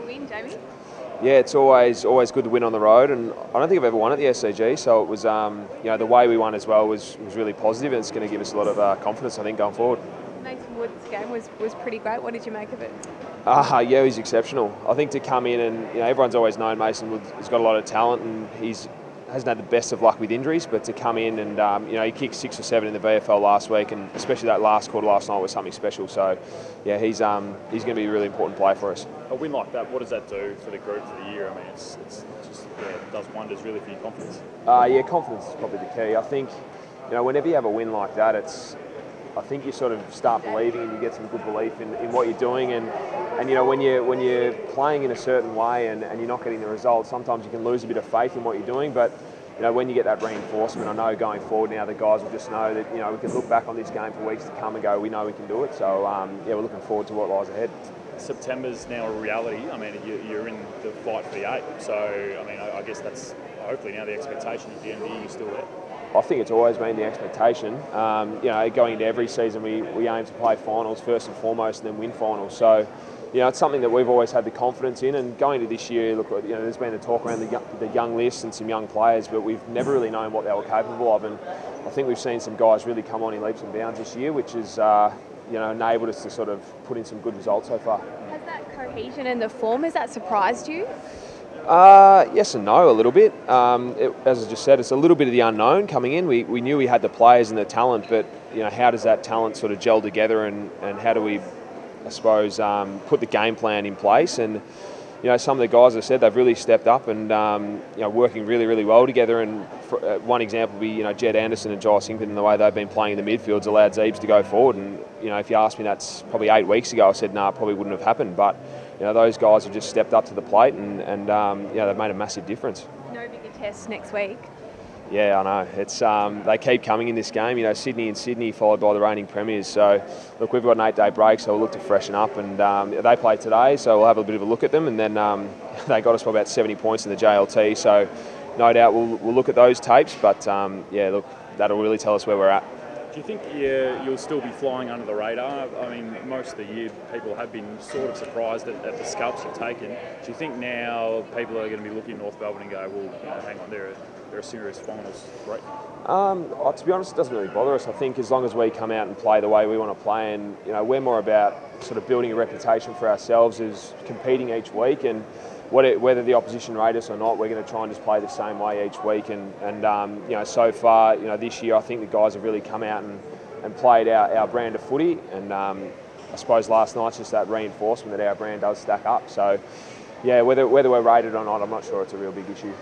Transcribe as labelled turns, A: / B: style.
A: win, Jamie?
B: Yeah, it's always good to win on the road, and I don't think I've ever won at the SCG, so it was the way we won as well was really positive, and it's going to give us a lot of confidence, I think, going forward.
A: Mason Wood's game was pretty great. What did you make of it?
B: Yeah, he's exceptional. I think to come in and everyone's always known Mason Wood has got a lot of talent, and hasn't had the best of luck with injuries, but to come in and he kicked 6 or 7 in the VFL last week, and especially that last quarter last night was something special. So yeah, he's going to be a really important player for us.
C: A win like that, what does that do for the group for the year? I mean, it's just it does wonders really for your confidence.
B: Confidence is probably the key. I think whenever you have a win like that, I think you sort of start believing and you get some good belief in what you're doing, and when you're playing in a certain way and you're not getting the results, sometimes you can lose a bit of faith in what you're doing. But when you get that reinforcement, I know going forward now the guys will just know that we can look back on this game for weeks to come and go, we know we can do it. So we're looking forward to what lies ahead.
C: September's now a reality. I mean, you're in the fight for the 8, so I mean, I guess that's hopefully now the expectation at the end of the year. You're still there.
B: I think it's always been the expectation. Going into every season, we aim to play finals first and foremost, and then win finals. So, it's something that we've always had the confidence in. And going into this year, look, there's been the talk around the young list and some young players, but we've never really known what they were capable of. And I think we've seen some guys really come on in leaps and bounds this year, which has enabled us to sort of put in some good results so far.
A: Has that cohesion and the form, has that surprised you?
B: Yes and no, a little bit. As I just said, it's a little bit of the unknown coming in. We knew we had the players and the talent, but how does that talent sort of gel together, and how do we, I suppose, put the game plan in place? And some of the guys, as I said, they've really stepped up and working really, really well together. And one example would be Jed Anderson and Giles Singleton, and the way they've been playing in the midfields allowed Zeebs to go forward. And if you asked me that's probably 8 weeks ago, I said no, it probably wouldn't have happened. But those guys have just stepped up to the plate, and they've made a massive difference.
A: No bigger tests next week.
B: Yeah, I know. It's they keep coming in this game. Sydney followed by the reigning premiers. So look, we've got an 8-day break, so we'll look to freshen up. And they play today, so we'll have a bit of a look at them. And then they got us by about 70 points in the JLT. So no doubt we'll look at those tapes. But look, that'll really tell us where we're at.
C: Do you think you'll still be flying under the radar? I mean, most of the year people have been sort of surprised at the scalps you've taken. Do you think now people are going to be looking at North Melbourne and go, well, hang on, they're a serious finals threat?
B: To be honest, it doesn't really bother us. I think as long as we come out and play the way we want to play, and we're more about sort of building a reputation for ourselves as competing each week, and whether the opposition rate us or not, we're going to try and just play the same way each week. And so far, this year, I think the guys have really come out and played our brand of footy. And I suppose last night's just that reinforcement that our brand does stack up. So, yeah, whether we're rated or not, I'm not sure it's a real big issue.